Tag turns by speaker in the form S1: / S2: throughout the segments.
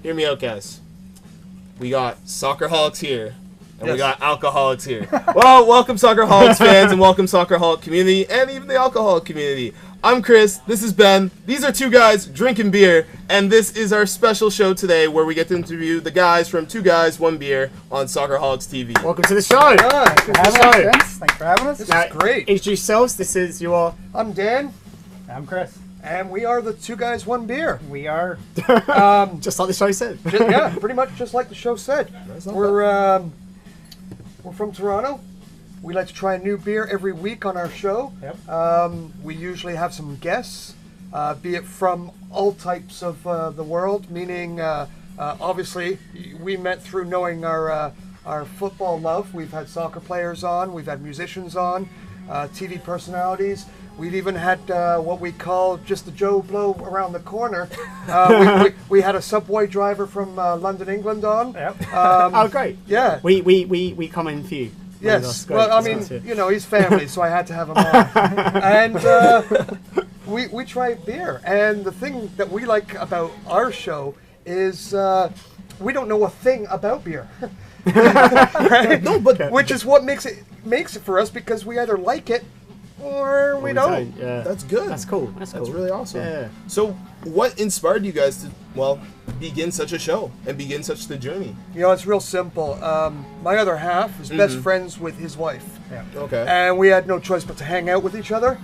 S1: hear me out, guys. We got Soccerholics here, and
S2: Yes.
S1: we got Alcoholics here. Well, welcome Soccerholics fans, and welcome Soccerholic community, and even the alcoholic community. I'm Chris, this is Ben, these are two guys drinking beer, and this is our special show today where we get to interview the guys from Two Guys, One Beer on Soccerholics TV.
S3: Welcome to the show.
S2: Thanks for having us, gents.
S4: Thanks for having us.
S2: This is great.
S3: Introduce yourselves. This is your.
S2: I'm Dan,
S4: I'm Chris.
S2: and we are the Two Guys, One Beer.
S4: We are.
S3: Just like the show said.
S2: Yeah, pretty much just like the show said. We're from Toronto. We like to try a new beer every week on our show.
S4: Yep.
S2: We usually have some guests, be it from all types of the world, meaning obviously we met through knowing our football love. We've had soccer players on, we've had musicians on, TV personalities. We've even had what we call just the Joe Blow around the corner. We had a subway driver from London, England on.
S4: Yep.
S3: Oh, great.
S2: Yeah.
S3: We come in for you.
S2: Yes,
S3: Great.
S2: well, I
S3: That's
S2: mean,
S3: good.
S2: you know, he's family, so I had to have him on. And we try beer, and the thing that we like about our show is we don't know a thing about beer. Right?
S1: No, but
S2: Which is what makes it for us, because we either like it or we don't.
S3: Yeah.
S1: that's good.
S3: That's cool. That's cool.
S1: That's really awesome.
S3: Yeah.
S1: So, what inspired you guys to, well, begin such a show and begin such the journey?
S2: You know, it's real simple. My other half is best friends with his wife.
S4: Yeah.
S1: Okay.
S2: And we had no choice but to hang out with each other.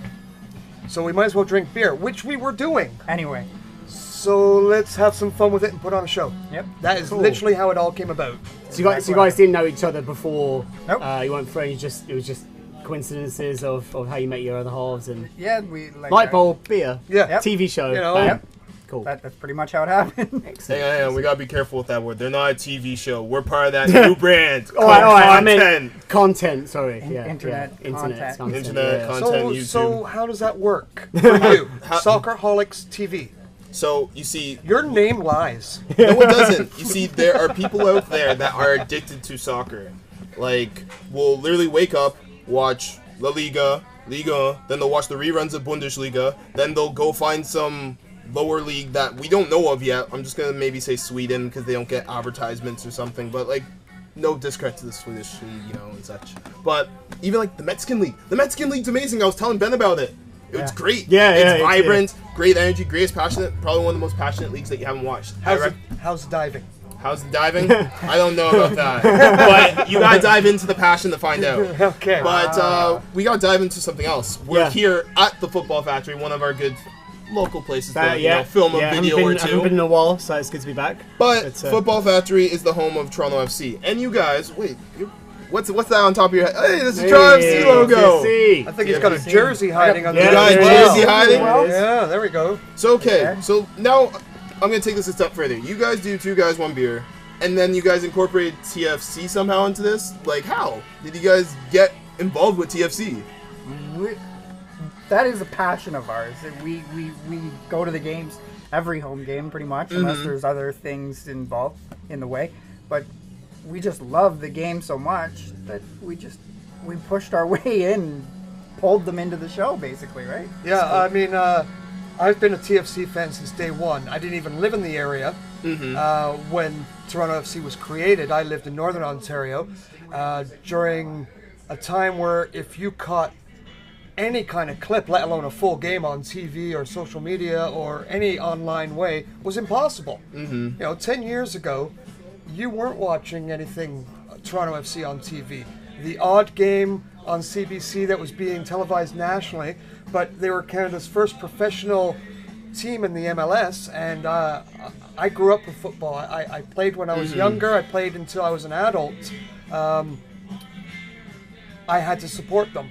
S2: So we might as well drink beer, which we were doing.
S4: Anyway.
S2: So let's have some fun with it and put on a show.
S4: Yep.
S2: That is
S3: Cool.
S2: literally how it all came about.
S3: So you guys didn't know each other before.
S4: Nope.
S3: You weren't friends. It was just coincidences of how you met your other halves and
S4: Yeah, we like.
S3: light bulb, beer,
S2: Yeah.
S4: Yep.
S3: TV show.
S2: You know.
S3: bam.
S4: Yep.
S3: Cool.
S4: That's pretty much how it happened.
S3: Excellent.
S1: Hang on, we gotta be careful with that word. They're not a TV show. We're part of that new brand.
S3: All right, I
S1: Content.
S3: meant content. Sorry.
S4: Internet
S3: Internet
S4: content.
S1: Internet
S3: yeah.
S1: content.
S2: So
S1: YouTube.
S2: how does that work for you? Soccerholics TV.
S1: So you see,
S2: Your name lies.
S1: no, it doesn't. You see, there are people out there that are addicted to soccer. Like, will literally wake up, watch La Liga, Liga, then they'll watch the reruns of Bundesliga, then they'll go find some lower league that we don't know of yet. I'm just gonna maybe say Sweden because they don't get advertisements or something. But like, no discredit to the Swedish league, you know, and such. But even like the Mexican league. The Mexican league's amazing. I was telling Ben about it. It's great.
S3: Yeah,
S1: it's
S3: yeah,
S1: vibrant, great energy, greatest passionate. Probably one of the most passionate leagues that you haven't watched.
S2: How's diving?
S1: How's the diving? I don't know about that. But you gotta dive into the passion to find out.
S2: Okay.
S1: But we gotta dive into something else. We're
S3: Yeah.
S1: here at the Football Factory, one of our good local places to
S3: Yeah,
S1: film a
S3: yeah,
S1: video
S3: haven't
S1: or
S3: been,
S1: two.
S3: haven't been in a while, so it's good to be back.
S1: But
S3: It's,
S1: Football Factory is the home of Toronto FC. And you guys, wait, what's that on top of your head? Hey, this is Toronto FC logo.
S2: I think he's got a jersey hiding on the
S3: Yeah,
S1: You got a
S3: there it is.
S1: jersey hiding?
S2: Yeah, there we go.
S1: So okay,
S4: Okay.
S1: so now I'm gonna take this a step further. You guys do Two Guys, One Beer, and then you guys incorporate TFC somehow into this. Like, how did you guys get involved with TFC?
S4: That is a passion of ours. We go to the games, every home game pretty much, unless there's other things involved in the way. But we just love the game so much that we pushed our way in, pulled them into the show basically, right?
S2: Yeah, I mean, I've been a TFC fan since day one. I didn't even live in the area when Toronto FC was created. I lived in Northern Ontario during a time where if you caught any kind of clip, let alone a full game on TV or social media or any online way, was impossible. You know, 10 years ago, you weren't watching anything Toronto FC on TV. The odd game on CBC that was being televised nationally, but they were Canada's first professional team in the MLS, and I grew up with football. I played when I was younger. I played until I was an adult. I had to support them.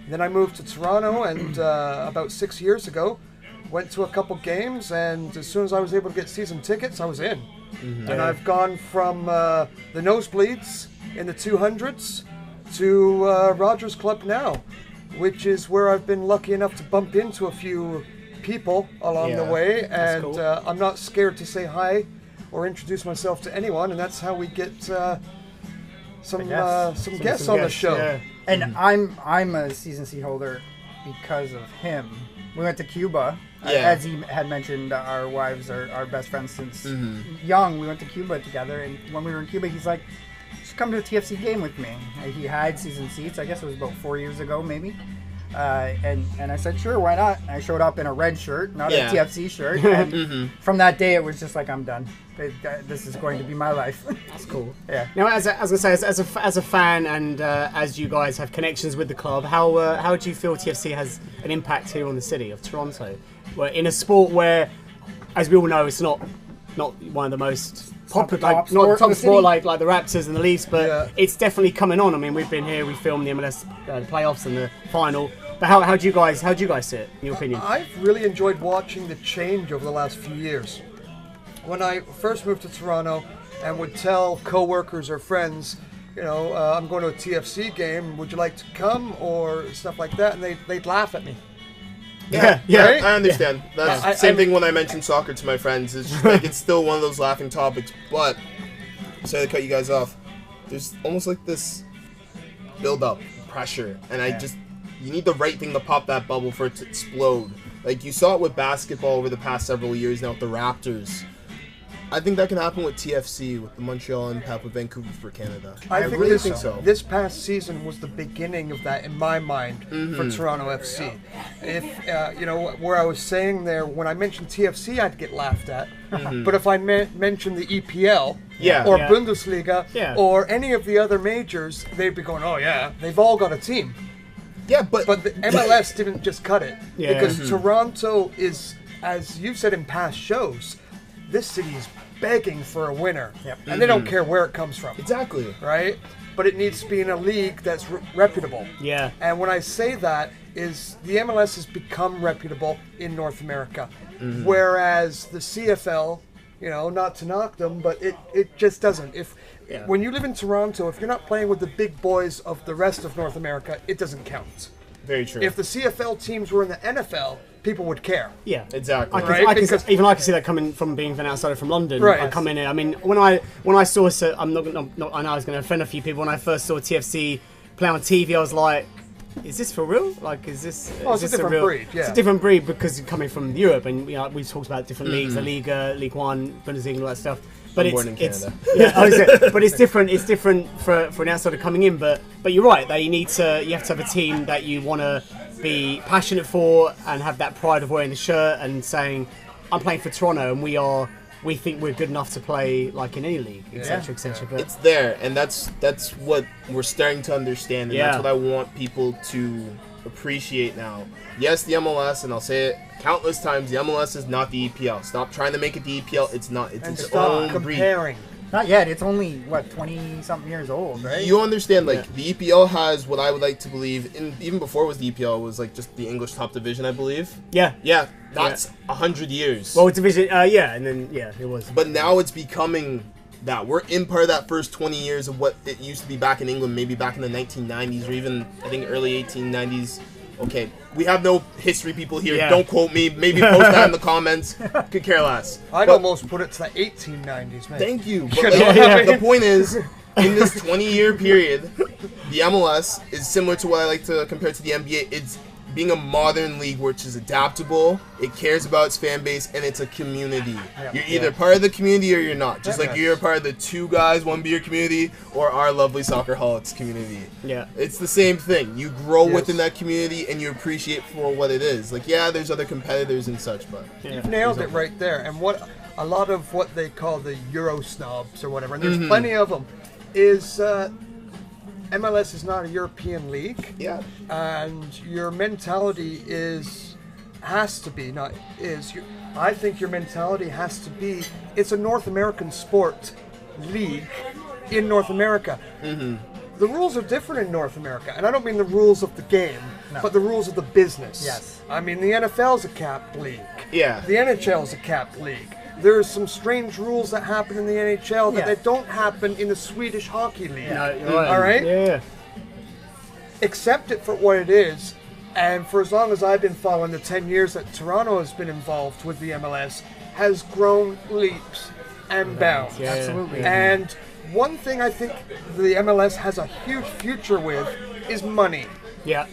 S2: Then I moved to Toronto, and about 6 years ago, went to a couple games, and as soon as I was able to get season tickets, I was in. And I've gone from the nosebleeds in the 200s to Rogers Club now, which is where I've been lucky enough to bump into a few people along the
S3: Yeah,
S2: way,
S3: that's
S2: and
S3: cool.
S2: I'm not scared to say hi or introduce myself to anyone, and that's how we get some guests on the show.
S3: Yeah.
S4: And I'm a season seat holder because of him. We went to Cuba
S1: Yeah.
S4: As he had mentioned, our wives are our best friends since young. We went to Cuba together, and when we were in Cuba, he's like, "You should come to a TFC game with me." He had season seats. I guess it was about 4 years ago, maybe. And I said, sure, why not? I showed up in a red shirt, not
S1: Yeah.
S4: a TFC shirt. And from that day, it was just like, I'm done. This is going to be my life.
S3: That's cool.
S4: Yeah.
S3: Now, as I say, as a fan, and as you guys have connections with the club, how do you feel TFC has an impact here on the city of Toronto? Well, in a sport where, as we all know, it's not one of the most popular,
S4: top
S3: like not
S4: sport
S3: top
S4: in the
S3: sport
S4: city.
S3: like the Raptors and the Leafs, but
S2: Yeah.
S3: it's definitely coming on. I mean, we've been here, we filmed the MLS playoffs and the final. But how do you guys see it, in your opinion?
S2: I've really enjoyed watching the change over the last few years. When I first moved to Toronto and would tell coworkers or friends, I'm going to a TFC game, would you like to come, or stuff like that, and they'd laugh at me.
S3: Yeah.
S2: Right?
S1: I understand. That's
S2: Yeah.
S1: the same thing when I mention soccer to my friends. It's just like it's still one of those laughing topics. But sorry to cut you guys off. There's almost like this build-up pressure, and you need the right thing to pop that bubble for it to explode. Like you saw it with basketball over the past several years now with the Raptors. I think that can happen with TFC, with the Montreal Impact, with Vancouver for Canada.
S2: I
S1: really think so.
S2: This past season was the beginning of that in my mind for Toronto FC. If where I was saying there, when I mentioned TFC, I'd get laughed at. But if I mentioned the EPL or
S3: Yeah.
S2: Bundesliga
S3: Yeah.
S2: or any of the other majors, they'd be going, "Oh yeah, they've all got a team."
S1: Yeah, but
S2: But the MLS didn't just cut it
S3: Yeah.
S2: because Toronto is, as you've said in past shows, this city is begging for a winner, and they don't care where it comes from.
S1: exactly.
S2: Right? But it needs to be in a league that's reputable.
S3: Yeah.
S2: And when I say that is the MLS has become reputable in North America, whereas the CFL, not to knock them, but it just doesn't. When you live in Toronto, if you're not playing with the big boys of the rest of North America, it doesn't count.
S1: Very true.
S2: If the CFL teams were in the NFL, people would care.
S3: Yeah,
S1: Exactly.
S2: Right,
S3: I
S2: because-
S3: can see that coming from being an outsider from London.
S2: Right.
S3: I come in here. I mean, when I saw, I'm not. I know I was going to offend a few people. When I first saw TFC play on TV, I was like, "Is this for real? Like, is this?"
S2: Oh,
S3: is
S2: it's
S3: this
S2: a different
S3: real?
S2: breed, yeah.
S3: It's a different breed because you're coming from Europe, and we've talked about different leagues,
S2: Mm-hmm.
S3: the Liga, League One, Bundesliga, and all that stuff. But
S1: I'm born in Canada.
S3: but it's different. It's different for an outsider coming in. But you're right that you have to have a team that you want to be passionate for and have that pride of wearing the shirt and saying, I'm playing for Toronto and we think we're good enough to play like in any league, etc., etc. But
S1: It's there, and that's what we're starting to understand, and that's
S3: Yeah.
S1: what I want people to appreciate now. Yes, the MLS, and I'll say it countless times, the MLS is not the EPL. Stop trying to make it the EPL. It's not. It's
S2: And
S1: its
S2: stop
S1: own breed.
S2: comparing.
S4: Not yet. It's only, 20-something years old, right?
S1: You understand, the EPL has what I would like to believe, even before it was the EPL, was like just the English top division, I believe.
S3: yeah.
S1: Yeah, that's 100 years.
S3: Well, division, and then it was.
S1: But now it's becoming that. We're in part of that first 20 years of what it used to be back in England, maybe back in the 1990s or even, I think, early 1890s. Okay, we have no history people here.
S3: Yeah.
S1: Don't quote me. Maybe post that in the comments. Could care less.
S2: I'd
S1: But-
S2: almost put it to the 1890s, man.
S1: Thank you. But
S2: Yeah.
S1: the point is, in this 20-year period, the MLS is similar to what I like to compare to the NBA. It's being a modern league which is adaptable, it cares about its fan base, and it's a community. You're either part of the community or you're not. Just like you're part of the Two Guys, One Beer community or our lovely Soccerholics community.
S3: Yeah.
S1: It's the same thing. You grow
S2: Yes.
S1: within that community and you appreciate for what it is. Like, yeah, there's other competitors and such, but...
S2: You've nailed it right there. And what a lot of what they call the Euro snobs or whatever, and there's plenty of them, is MLS is not a European league.
S1: Yeah.
S2: And your mentality I think your mentality has to be, it's a North American sport league in North America. The rules are different in North America, and I don't mean the rules of the game, but the rules of the business.
S4: Yes.
S2: I mean, the NFL's a capped league.
S1: Yeah.
S2: The NHL's a capped league. There's some strange rules that happen in the NHL that
S4: Yeah.
S2: they don't happen in the Swedish Hockey League.
S3: No, you're right.
S2: All right?
S3: Yeah.
S2: Accept it for what it is, and for as long as I've been following the 10 years that Toronto has been involved with the MLS, has grown leaps and bounds.
S3: Yeah.
S4: Absolutely.
S2: And one thing I think the MLS has a huge future with is money.
S3: Yeah.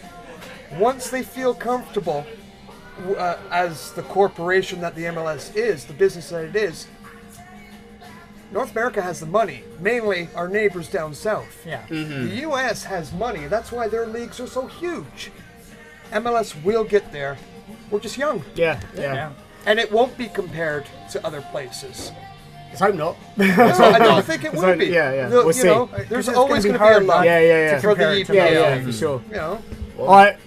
S2: Once they feel comfortable as the corporation that the MLS is, the business that it is, North America has the money, mainly our neighbors down south.
S4: Yeah.
S2: The U.S. has money. That's why their leagues are so huge. MLS will get there. We're just young.
S3: Yeah.
S4: Yeah.
S2: And it won't be compared to other places.
S3: Let's hope not.
S2: No, I don't think it will be.
S3: Yeah.
S2: The-
S3: We'll see.
S2: There's
S4: it's
S2: always
S4: gonna
S2: going
S4: be
S2: to be a
S4: hard
S2: love
S3: Yeah.
S2: for the
S4: compare it to
S2: EPL.
S3: Yeah, for sure.
S2: You know,
S3: All right,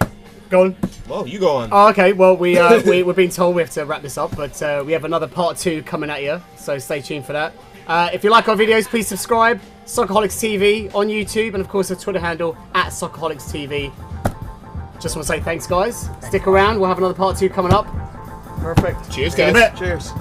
S3: go on.
S1: Well, you go on.
S3: Oh, okay. Well, we're being told we have to wrap this up, but we have another part 2 coming at you, so stay tuned for that. If you like our videos, please subscribe. Soccerholics TV on YouTube, and of course the Twitter handle @Soccerholics TV. Just want to say thanks, guys. Stick around. We'll have another part 2 coming up.
S2: perfect.
S1: Cheers,
S3: See you in a
S1: guys.
S3: bit.
S2: Cheers.